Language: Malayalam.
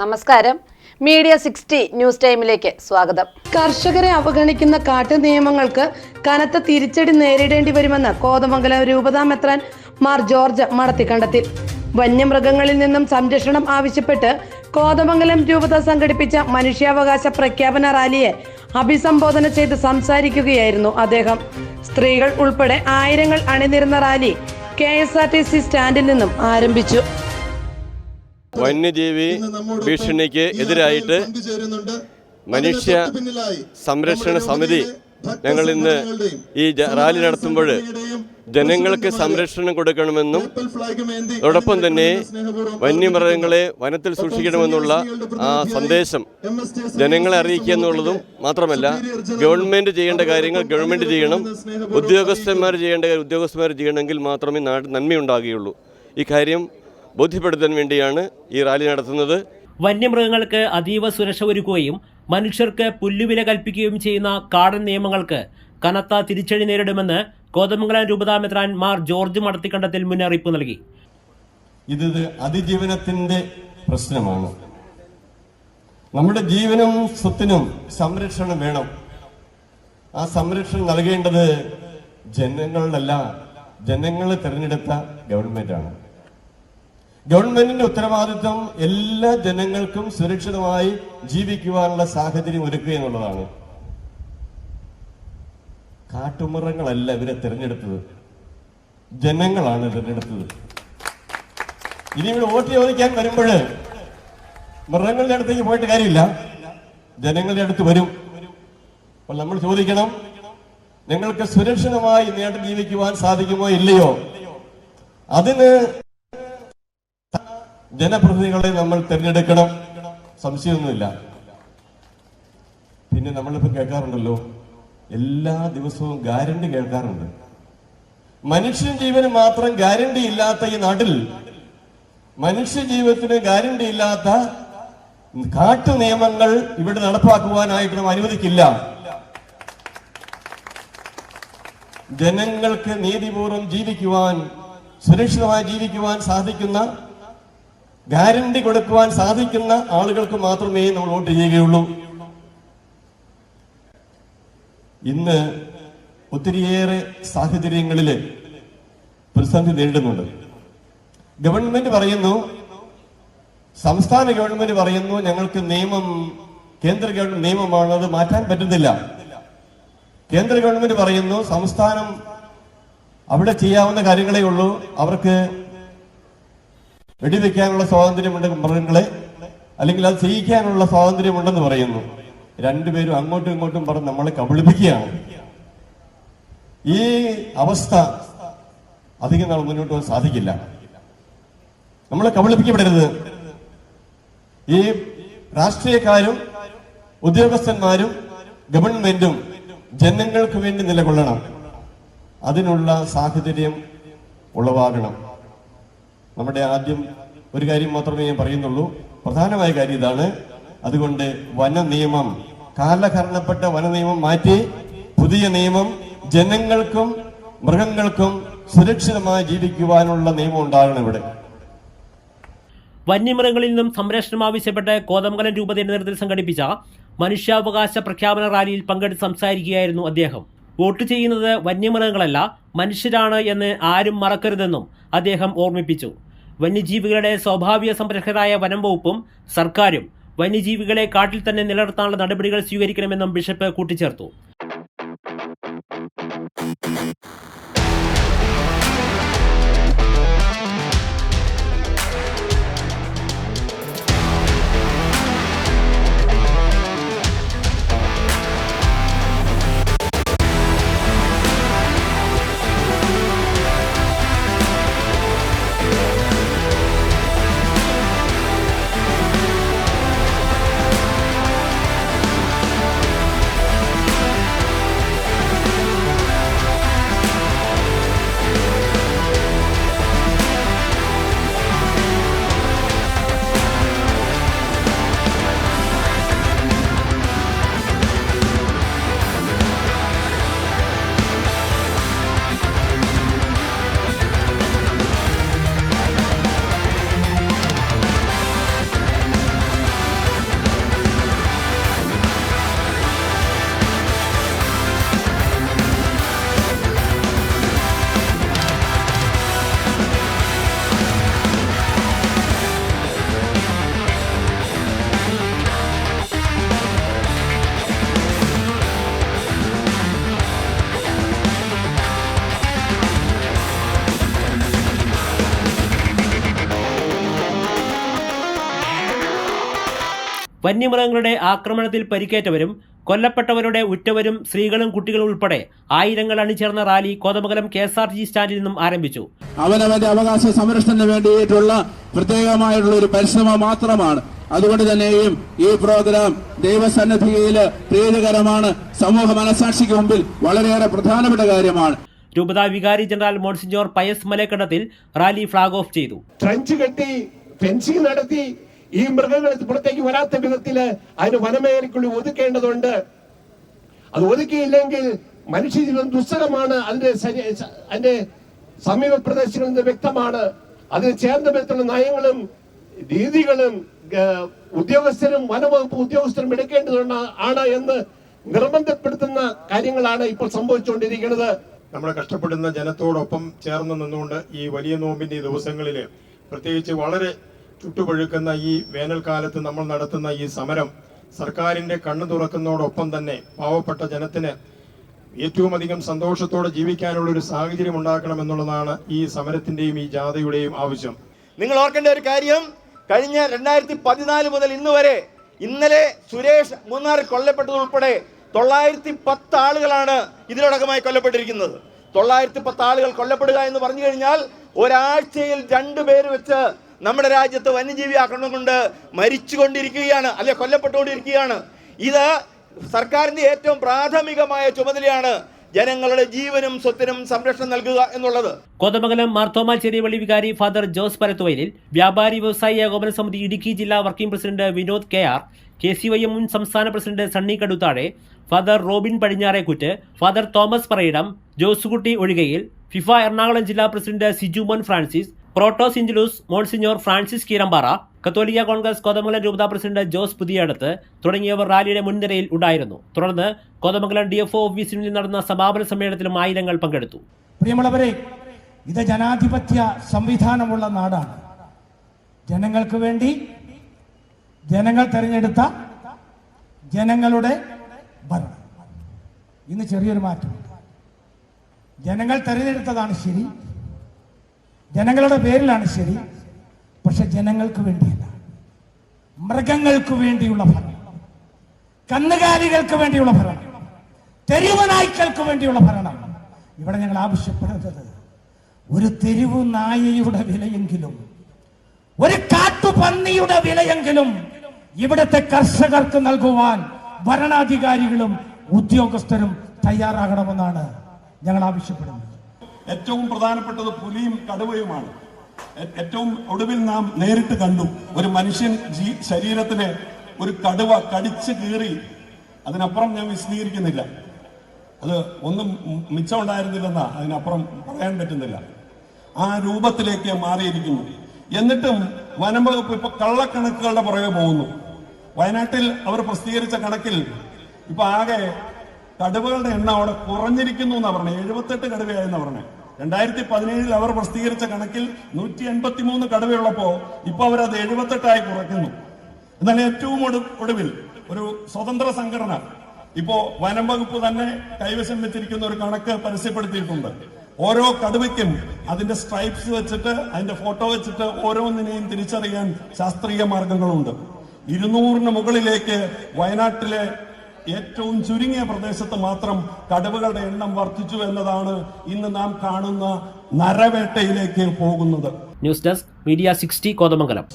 നമസ്കാരം. മീഡിയ 60 ന്യൂസ് ടൈമിലേക്ക് സ്വാഗതം. കർഷകരെ അവഗണിക്കുന്ന കാട്ടു നിയമങ്ങൾക്ക് കനത്ത തിരിച്ചടി നേരിടേണ്ടി വരുമെന്ന് കോതമംഗലം രൂപതാ മെത്രാൻ മാർ ജോർജ് മടത്തിക്കണ്ടത്തിൽ. വന്യമൃഗങ്ങളിൽ നിന്നും സംരക്ഷണം ആവശ്യപ്പെട്ട് കോതമംഗലം രൂപത സംഘടിപ്പിച്ച മനുഷ്യാവകാശ പ്രഖ്യാപന റാലിയെ അഭിസംബോധന ചെയ്ത് സംസാരിക്കുകയായിരുന്നു അദ്ദേഹം. സ്ത്രീകൾ ഉൾപ്പെടെ ആയിരങ്ങൾ അണിനിരുന്ന റാലി KSRTC സ്റ്റാൻഡിൽ നിന്നും ആരംഭിച്ചു. വന്യജീവി ഭീഷണിക്ക് എതിരായിട്ട് മനുഷ്യ സംരക്ഷണ സമിതി ഞങ്ങൾ ഇന്ന് ഈ റാലി നടത്തുമ്പോൾ ജനങ്ങൾക്ക് സംരക്ഷണം കൊടുക്കണമെന്നും അതോടൊപ്പം തന്നെ വന്യമൃഗങ്ങളെ വനത്തിൽ സൂക്ഷിക്കണമെന്നുള്ള ആ സന്ദേശം ജനങ്ങളെ അറിയിക്കുക എന്നുള്ളതും മാത്രമല്ല, ഗവൺമെൻറ് ചെയ്യേണ്ട കാര്യങ്ങൾ ഗവൺമെൻറ് ചെയ്യണം, ഉദ്യോഗസ്ഥന്മാർ ചെയ്യേണ്ട കാര്യം ഉദ്യോഗസ്ഥന്മാർ ചെയ്യണമെങ്കിൽ മാത്രമേ നാട് നന്മയുണ്ടാകുകയുള്ളൂ. ഈ കാര്യം ബോധ്യപ്പെടുത്താൻ വേണ്ടിയാണ് ഈ റാലി നടത്തുന്നത്. വന്യമൃഗങ്ങൾക്ക് അതീവ സുരക്ഷ ഒരുക്കുകയും മനുഷ്യർക്ക് പുല്ലുവില കൽപ്പിക്കുകയും ചെയ്യുന്ന കാടൻ നിയമങ്ങൾക്ക് കനത്ത തിരിച്ചടി നേരിടുമെന്ന് കോതമംഗലം രൂപതാ മെത്രാൻ മാർ ജോർജ് മടത്തിക്കണ്ടത്തിൽ മുന്നറിയിപ്പ് നൽകി. ഇത് അതിജീവനത്തിന്റെ പ്രശ്നമാണ്. നമ്മുടെ ജീവനും സ്വത്തിനും സംരക്ഷണം വേണം. ആ സംരക്ഷണം നൽകേണ്ടത് ജനങ്ങളല്ല, ജനങ്ങളെ തെരഞ്ഞെടുത്ത ഗവൺമെന്റാണ്. ഗവൺമെന്റിന്റെ ഉത്തരവാദിത്വം എല്ലാ ജനങ്ങൾക്കും സുരക്ഷിതമായി ജീവിക്കുവാനുള്ള സാഹചര്യം ഒരുക്കുക എന്നുള്ളതാണ്. കാട്ടുമൃഗങ്ങളല്ല ഇവരെ തിരഞ്ഞെടുത്തത്, ജനങ്ങളാണ് തിരഞ്ഞെടുത്തത്. ഇനി ഇവിടെ വോട്ട് ചോദിക്കാൻ വരുമ്പോൾ മൃഗങ്ങളുടെ അടുത്തേക്ക് പോയിട്ട് കാര്യമില്ല, ജനങ്ങളുടെ അടുത്ത് വരും. അപ്പോൾ നമ്മൾ ചോദിക്കണം, ഞങ്ങൾക്ക് സുരക്ഷിതമായി നേട്ടം ജീവിക്കുവാൻ സാധിക്കുമോ ഇല്ലയോ? അതിന് ജനപ്രതിനിധികളെ നമ്മൾ തിരഞ്ഞെടുക്കണം, സംശയമൊന്നുമില്ല. പിന്നെ നമ്മളിപ്പോൾ കേൾക്കാറുണ്ടല്ലോ, എല്ലാ ദിവസവും ഗ്യാരണ്ടി കേൾക്കാറുണ്ട്. മനുഷ്യ ജീവന് മാത്രം ഗ്യാരണ്ടി ഇല്ലാത്ത ഈ നാട്ടിൽ മനുഷ്യ ജീവിതത്തിന് ഗ്യാരണ്ടി ഇല്ലാത്ത കാട്ടു നിയമങ്ങൾ ഇവിടെ നടപ്പാക്കുവാനായിട്ട് നാം അനുവദിക്കില്ല. ജനങ്ങൾക്ക് നീതിപൂർവം ജീവിക്കുവാൻ, സുരക്ഷിതമായി ജീവിക്കുവാൻ സാധിക്കുന്ന, ഗ്യാരണ്ടി കൊടുക്കുവാൻ സാധിക്കുന്ന ആളുകൾക്ക് മാത്രമേ നമ്മൾ വോട്ട് ചെയ്യുകയുള്ളൂ. ഇന്ന് ഒത്തിരിയേറെ സാഹചര്യങ്ങളിൽ പ്രതിസന്ധി നേരിടുന്നുണ്ട്. ഗവൺമെന്റ് പറയുന്നു, സംസ്ഥാന ഗവൺമെന്റ് പറയുന്നു, ഞങ്ങൾക്ക് നിയമം കേന്ദ്ര ഗവൺമെന്റ് നിയമമാണ്, അത് മാറ്റാൻ പറ്റുന്നില്ല. കേന്ദ്ര ഗവൺമെന്റ് പറയുന്നു, സംസ്ഥാനം അവിടെ ചെയ്യാവുന്ന കാര്യങ്ങളേ ഉള്ളൂ, അവർക്ക് വെടിവെക്കാനുള്ള സ്വാതന്ത്ര്യമുണ്ട് മൃഗങ്ങളെ, അല്ലെങ്കിൽ അത് ചെയ്യിക്കാനുള്ള സ്വാതന്ത്ര്യമുണ്ടെന്ന് പറയുന്നു. രണ്ടുപേരും അങ്ങോട്ടും ഇങ്ങോട്ടും പറഞ്ഞ് നമ്മളെ കബളിപ്പിക്കുകയാണ്. ഈ അവസ്ഥ അധികം നാൾ മുന്നോട്ട് പോകാൻ സാധിക്കില്ല. നമ്മളെ കബളിപ്പിക്കപ്പെടരുത്. ഈ രാഷ്ട്രീയക്കാരും ഉദ്യോഗസ്ഥന്മാരും ഗവൺമെന്റും ജനങ്ങൾക്ക് വേണ്ടി നിലകൊള്ളണം. അതിനുള്ള സാഹചര്യം ഉളവാകണം. നമ്മുടെ ആദ്യം ഒരു കാര്യം മാത്രമേ ഞാൻ പറയുന്നുള്ളൂ, പ്രധാനമായ കാര്യം ഇതാണ്. അതുകൊണ്ട് വനനിയമം, കാലഹരണപ്പെട്ട വനനിയമം മാറ്റി പുതിയ നിയമം ജനങ്ങൾക്കും മൃഗങ്ങൾക്കും സുരക്ഷിതമായി ജീവിക്കുവാനുള്ള നിയമം ഉണ്ടാകണം ഇവിടെ. വന്യമൃഗങ്ങളിൽ നിന്നും സംരക്ഷണം ആവശ്യപ്പെട്ട് കോതമംഗലം രൂപതയുടെ നേതൃത്വത്തിൽ സംഘടിപ്പിച്ച മനുഷ്യാവകാശ പ്രഖ്യാപന റാലിയിൽ പങ്കെടുത്ത് സംസാരിക്കുകയായിരുന്നു അദ്ദേഹം. വോട്ട് ചെയ്യുന്നത് വന്യമൃഗങ്ങളല്ല, മനുഷ്യരാണ് എന്ന് ആരും മറക്കരുതെന്നും അദ്ദേഹം ഓർമ്മിപ്പിച്ചു. വന്യജീവികളുടെ സ്വാഭാവിക സംരക്ഷകരായ വനം വകുപ്പും സർക്കാരും വന്യജീവികളെ കാട്ടിൽ തന്നെ നിലനിർത്താനുള്ള നടപടികൾ സ്വീകരിക്കണമെന്നും ബിഷപ്പ് കൂട്ടിച്ചേർത്തു. വന്യമൃഗങ്ങളുടെ ആക്രമണത്തിൽ പരിക്കേറ്റവരും കൊല്ലപ്പെട്ടവരുടെ ഉറ്റവരും സ്ത്രീകളും കുട്ടികളും ഉൾപ്പെടെ ആയിരങ്ങൾ അണിചേർന്ന റാലി കോതമംഗലം KSRTC സ്റ്റാൻഡിൽ നിന്നും ആരംഭിച്ചു. അവനവന്റെ അവകാശ സംരക്ഷണത്തിന് വേണ്ടിയിട്ടുള്ള പ്രത്യേകമായിട്ടുള്ള ഒരു പരിശ്രമം മാത്രമാണ്. അതുകൊണ്ട് തന്നെയും ഈ പ്രോഗ്രാം ദൈവസന്നിധിയിൽ പ്രീതികരമാണ്. സമൂഹ മനസാക്ഷിക്ക് മുമ്പിൽ വളരെയേറെ പ്രധാനപ്പെട്ട കാര്യമാണ്. രൂപത വികാരി general monsignor Pius Malakkandathil rally flag off ചെയ്തു. ട്രഞ്ച് കെട്ടി ഫെൻസിംഗ് നടത്തി ഈ മൃഗങ്ങൾ പുറത്തേക്ക് വരാത്ത വിധത്തില് അതിന് വനമേഖലയ്ക്കുള്ളിൽ ഒതുക്കേണ്ടതുണ്ട്. അത് ഒതുക്കിയില്ലെങ്കിൽ മനുഷ്യജീവൻ ദുസ്സഹമാണ്. അതിന്റെ സമീപ പ്രദേശങ്ങളിൽ വ്യക്തമാണ്. അതിന് ചേർന്ന വിധത്തിലുള്ള നയങ്ങളും രീതികളും ഉദ്യോഗസ്ഥരും വനവകുപ്പ് ഉദ്യോഗസ്ഥരും എടുക്കേണ്ടതാണ് എന്ന് നിർബന്ധപ്പെടുത്തുന്ന കാര്യങ്ങളാണ് ഇപ്പോൾ സംഭവിച്ചുകൊണ്ടിരിക്കുന്നത്. നമ്മളെ കഷ്ടപ്പെടുന്ന ജനത്തോടൊപ്പം ചേർന്ന് നിന്നുകൊണ്ട് ഈ വലിയ നോമ്പിന്റെ ദിവസങ്ങളിൽ പ്രത്യേകിച്ച് വളരെ ചുട്ടുപഴുക്കുന്ന ഈ വേനൽക്കാലത്ത് നമ്മൾ നടത്തുന്ന ഈ സമരം സർക്കാരിന്റെ കണ്ണു തുറക്കുന്നതോടൊപ്പം തന്നെ പാവപ്പെട്ട ജനത്തിന് ഏറ്റവും അധികം സന്തോഷത്തോടെ ജീവിക്കാനുള്ള ഒരു സാഹചര്യം ഉണ്ടാക്കണമെന്നുള്ളതാണ് ഈ സമരത്തിന്റെയും ഈ ജാഥയുടെയും ആവശ്യം. നിങ്ങൾ ഓർക്കേണ്ട ഒരു കാര്യം, കഴിഞ്ഞ 2014 മുതൽ ഇന്ന് വരെ ഇന്നലെ സുരേഷ് മൂന്നാറിൽ കൊല്ലപ്പെട്ടതുൾപ്പെടെ 910 ആളുകളാണ് ഇതിനോടകമായി കൊല്ലപ്പെട്ടിരിക്കുന്നത്. 910 ആളുകൾ കൊല്ലപ്പെടുക എന്ന് പറഞ്ഞു കഴിഞ്ഞാൽ ഒരാഴ്ചയിൽ 2 പേര് വെച്ച് നമ്മുടെ രാജ്യത്ത് വന്യജീവി ആക്രമണം കൊണ്ട് മരിച്ചുകൊണ്ടിരിക്കുകയാണ്, അല്ലെ കൊല്ലപ്പെട്ടുകൊണ്ടിരിക്കുകയാണ്. ഇത് സർക്കാരിന്റെ ഏറ്റവും പ്രാഥമികമായ ചുമതലയാണ്. ജനങ്ങളുടെ ജീവനും സ്വത്തിനും സംരക്ഷണം നൽകുക എന്നുള്ളത്. കോതമംഗലം മാർത്തോമാ ചെറിയപള്ളി വികാരി ഫാദർ ജോസ് പരത്തുവയലിൽ, വ്യാപാരി വ്യവസായി ഏകോപന സമിതി ഇടുക്കി ജില്ലാ working president Vinod KR, KCYM മുൻ സംസ്ഥാന president Sunny Kaduthazhe, father Robin Padinjarekkuttu, father Thomas Parayidam, Josekutty Ozhikayil, FIFA Ernakulam ജില്ലാ president Sijumon Francis, protosyncellus monsignor Francis Keerampara, Katholika Congress Kothamangalam രൂപതാ പ്രസിഡന്റ് ജോസ് പുതിയടത്ത് തുടങ്ങിയവർ റാലിയുടെ മുൻനിരയിൽ ഉണ്ടായിരുന്നു. തുടർന്ന് കോതമംഗലം DFO ഓഫീസിൽ നടന്ന സമാപന സമ്മേളനത്തിലും ആയിരങ്ങൾ പങ്കെടുത്തു. പ്രിയമുള്ളവരെ, ഇത് ജനാധിപത്യ സംവിധാനമുള്ള നാടാണ്. ജനങ്ങൾക്ക് വേണ്ടി ജനങ്ങൾ തെരഞ്ഞെടുത്ത ജനങ്ങളുടെ ഭരണം. ഇന്ന് ചെറിയൊരു മാറ്റമുണ്ട്. ജനങ്ങൾ തെരഞ്ഞെടുത്തതാണ് ശരി, ജനങ്ങളുടെ പേരിലാണ് ശരി, പക്ഷെ ജനങ്ങൾക്ക് വേണ്ടിയല്ല, മൃഗങ്ങൾക്ക് വേണ്ടിയുള്ള ഭരണം, കന്നുകാലികൾക്ക് വേണ്ടിയുള്ള ഭരണം, തെരുവ് നായ്ക്കൾക്ക് വേണ്ടിയുള്ള ഭരണം. ഇവിടെ ഞങ്ങൾ ആവശ്യപ്പെടുന്നത് ഒരു തെരുവ് നായയുടെ വിലയെങ്കിലും, ഒരു കാട്ടുപന്നിയുടെ വിലയെങ്കിലും ഇവിടുത്തെ കർഷകർക്ക് നൽകുവാൻ ഭരണാധികാരികളും ഉദ്യോഗസ്ഥരും തയ്യാറാകണമെന്നാണ് ഞങ്ങൾ ആവശ്യപ്പെടുന്നത്. ഏറ്റവും പ്രധാനപ്പെട്ടത് പുലിയും കടുവയുമാണ്. ഏറ്റവും ഒടുവിൽ നാം നേരിട്ട് കണ്ടു, ഒരു മനുഷ്യൻ ശരീരത്തിലെ ഒരു കടുവ കടിച്ചു കീറി. അതിനപ്പുറം ഞാൻ വിശദീകരിക്കുന്നില്ല, അത് ഒന്നും മിച്ചമുണ്ടായിരുന്നില്ലെന്നാ അതിനപ്പുറം പറയാൻ പറ്റുന്നില്ല. ആ രൂപത്തിലേക്ക് മാറിയിരിക്കുന്നു. എന്നിട്ടും വനം വകുപ്പ് ഇപ്പൊ കള്ളക്കണക്കുകളുടെ പുറകെ പോകുന്നു. വയനാട്ടിൽ അവർ പ്രസിദ്ധീകരിച്ച കണക്കിൽ ഇപ്പൊ ആകെ കടുവകളുടെ എണ്ണം അവിടെ കുറഞ്ഞിരിക്കുന്നു എന്നാ പറഞ്ഞത്. 78 കടുവയായെന്നാ പറഞ്ഞത്. 2017 അവർ പ്രസിദ്ധീകരിച്ച കണക്കിൽ 183 കടുവയുള്ളപ്പോ ഇപ്പൊ അവരത് 78 കുറയ്ക്കുന്നു. എന്നാൽ ഏറ്റവും ഒടുവിൽ ഒരു സ്വതന്ത്ര സംഘടന ഇപ്പോ വനം വകുപ്പ് തന്നെ കൈവശം വെച്ചിരിക്കുന്ന ഒരു കണക്ക് പരസ്യപ്പെടുത്തിയിട്ടുണ്ട്. ഓരോ കടുവയ്ക്കും അതിന്റെ സ്ട്രൈപ്സ് വെച്ചിട്ട്, അതിന്റെ ഫോട്ടോ വെച്ചിട്ട് ഓരോന്നിനെയും തിരിച്ചറിയാൻ ശാസ്ത്രീയ മാർഗങ്ങളുണ്ട്. 200-ന് മുകളിലേക്ക് വയനാട്ടിലെ ഏറ്റവും ചുരുങ്ങിയ പ്രദേശത്ത് മാത്രം കടുവകളുടെ എണ്ണം വർദ്ധിച്ചു എന്നതാണ് ഇന്ന് നാം കാണുന്ന നരവേട്ടയിലേക്ക് പോകുന്നത്. News desk media 60 Kothamangalam.